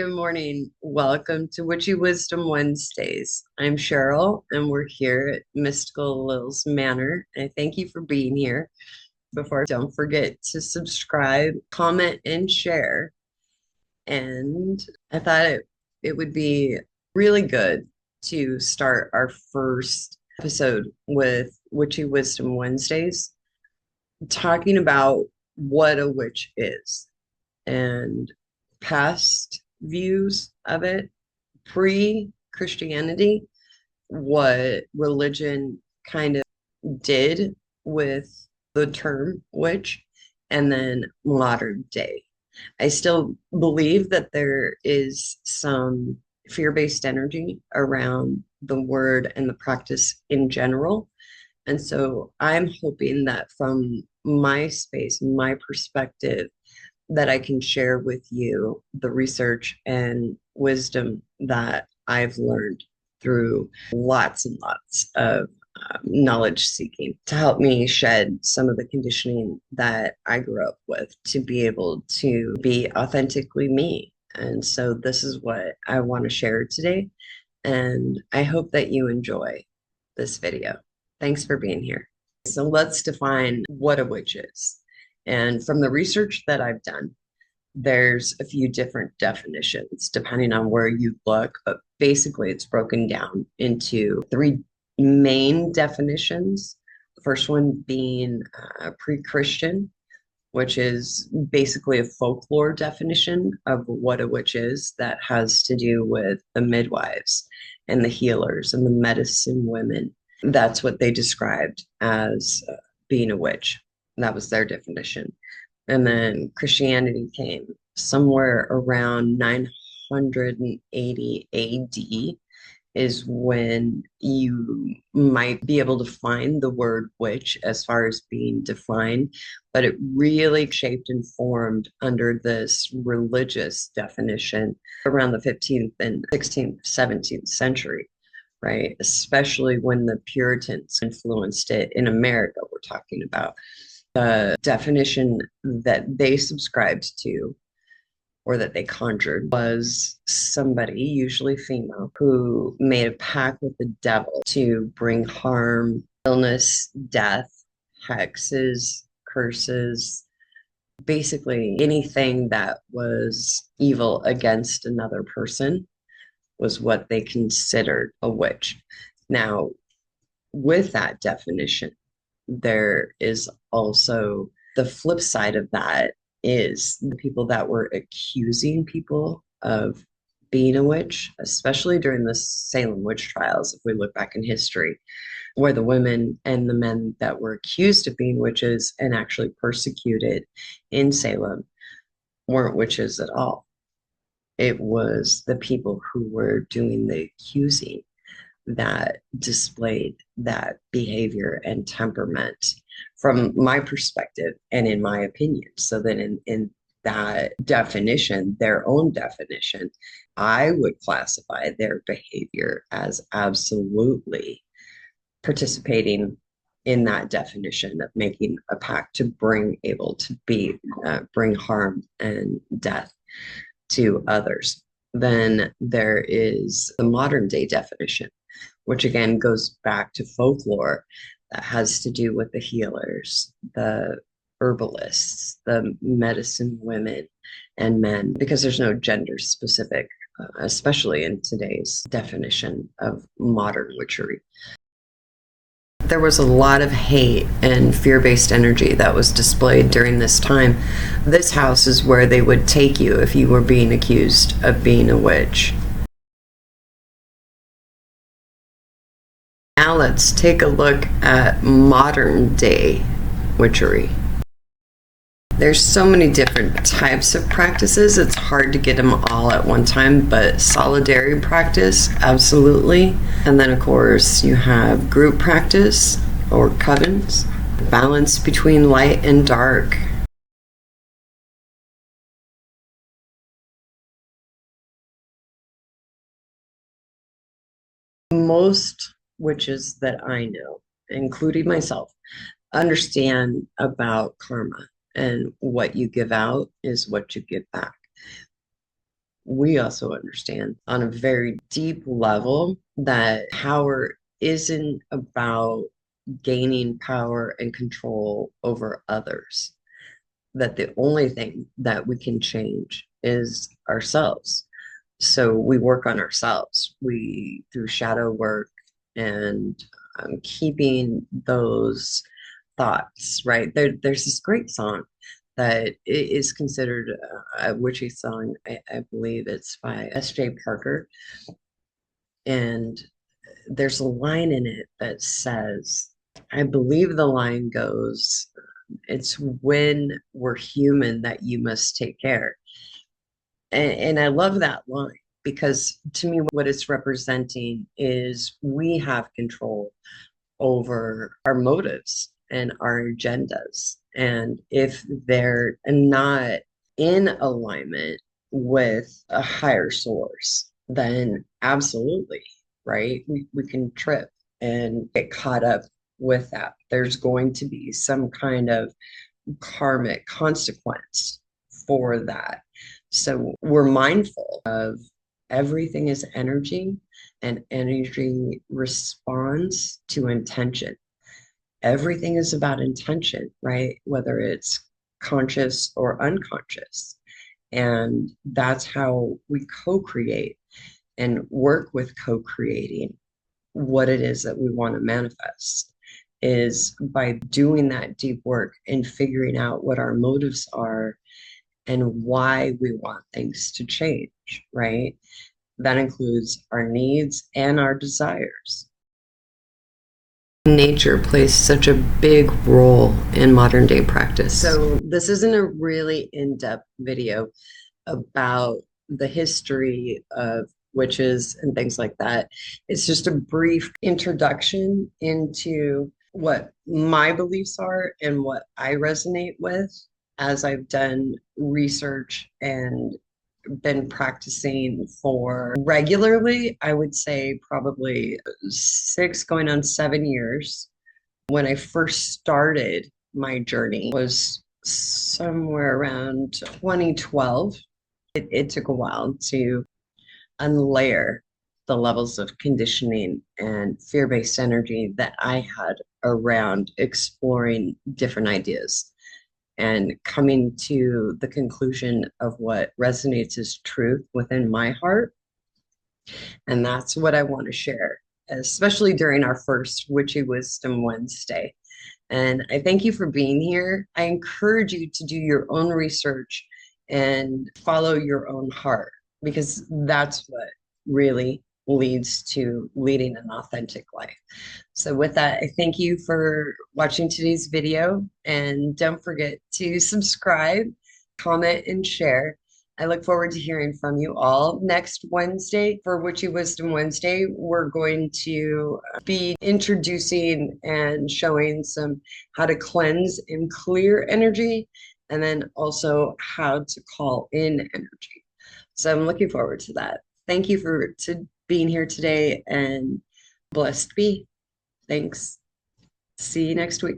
Good morning. Welcome to Witchy Wisdom Wednesdays. I'm Cheryl, and we're here at Mystical Lills Manor. And I thank you for being here. Don't forget to subscribe, comment, and share. And I thought it would be really good to start our first episode with Witchy Wisdom Wednesdays, talking about what a witch is and past views of it, pre-Christianity, what religion kind of did with the term witch, and then modern day. I still believe that there is some fear-based energy around the word and the practice in general. And so I'm hoping that from my space, my perspective, that I can share with you the research and wisdom that I've learned through lots and lots of knowledge seeking to help me shed some of the conditioning that I grew up with to be able to be authentically me. And so this is what I want to share today. And I hope that you enjoy this video. Thanks for being here. So let's define what a witch is. And from the research that I've done, there's a few different definitions depending on where you look, but basically it's broken down into three main definitions. The first one being pre-Christian, which is basically a folklore definition of what a witch is that has to do with the midwives and the healers and the medicine women. That's what they described as being a witch. That was their definition. And then Christianity came somewhere around 980 AD is when you might be able to find the word witch as far as being defined, but it really shaped and formed under this religious definition around the 15th and 16th, 17th century. Right? Especially when the Puritans influenced it in America, we're talking about. The definition that they subscribed to or that they conjured was somebody, usually female, who made a pact with the devil to bring harm, illness, death, hexes, curses, basically anything that was evil against another person was what they considered a witch. Now, with that definition, there is also the flip side of that is the people that were accusing people of being a witch, especially during the Salem witch trials, if we look back in history, where the women and the men that were accused of being witches and actually persecuted in Salem weren't witches at all. It was the people who were doing the accusing that displayed that behavior and temperament from my perspective and in my opinion. So then in that definition, their own definition, I would classify their behavior as absolutely participating in that definition of making a pact to bring harm and death to others. Then there is the modern day definition, which again goes back to folklore that has to do with the healers, the herbalists, the medicine women and men, because there's no gender specific, especially in today's definition of modern witchery. There was a lot of hate and fear-based energy that was displayed during this time. This house is where they would take you if you were being accused of being a witch. Now let's take a look at modern day witchery. There's so many different types of practices, it's hard to get them all at one time, but solitary practice, absolutely. And then of course you have group practice or covens, balance between light and dark. Most witches that I know, including myself, understand about karma. And what you give out is what you give back. we also understand on a very deep level that power isn't about gaining power and control over others, that the only thing that we can change is ourselves. So we work on ourselves. We through shadow work and keeping those thoughts, right? There's this great song that is considered a witchy song. I believe it's by S.J. Parker. And there's a line in it that says, I believe the line goes, it's when we're human that you must take care. And I love that line because to me, what it's representing is we have control over our motives and our agendas. And if they're not in alignment with a higher source, then absolutely, right? We can trip and get caught up with that. There's going to be some kind of karmic consequence for that. So we're mindful of everything is energy, and energy responds to intention. Everything is about intention, right? Whether it's conscious or unconscious. And that's how we co create and work with co creating what it is that we want to manifest is by doing that deep work and figuring out what our motives are and why we want things to change, right? That includes our needs and our desires. Nature plays such a big role in modern day practice. So, this isn't a really in depth video about the history of witches and things like that. It's just a brief introduction into what my beliefs are and what I resonate with as I've done research and been practicing for regularly, I would say probably 6 going on 7 years. When I first started my journey was somewhere around 2012. It took a while to unlayer the levels of conditioning and fear-based energy that I had around exploring different ideas and coming to the conclusion of what resonates as truth within my heart. And that's what I want to share, especially during our first Witchy Wisdom Wednesday. And I thank you for being here. I encourage you to do your own research and follow your own heart, because that's what really leads to leading an authentic life. So with that, I thank you for watching today's video, and don't forget to subscribe, comment, and share. I look forward to hearing from you all. Next Wednesday for Witchy Wisdom Wednesday, we're going to be introducing and showing some how to cleanse and clear energy, and then also how to call in energy. So I'm looking forward to that. Thank you for being here today, and blessed be. Thanks. See you next week.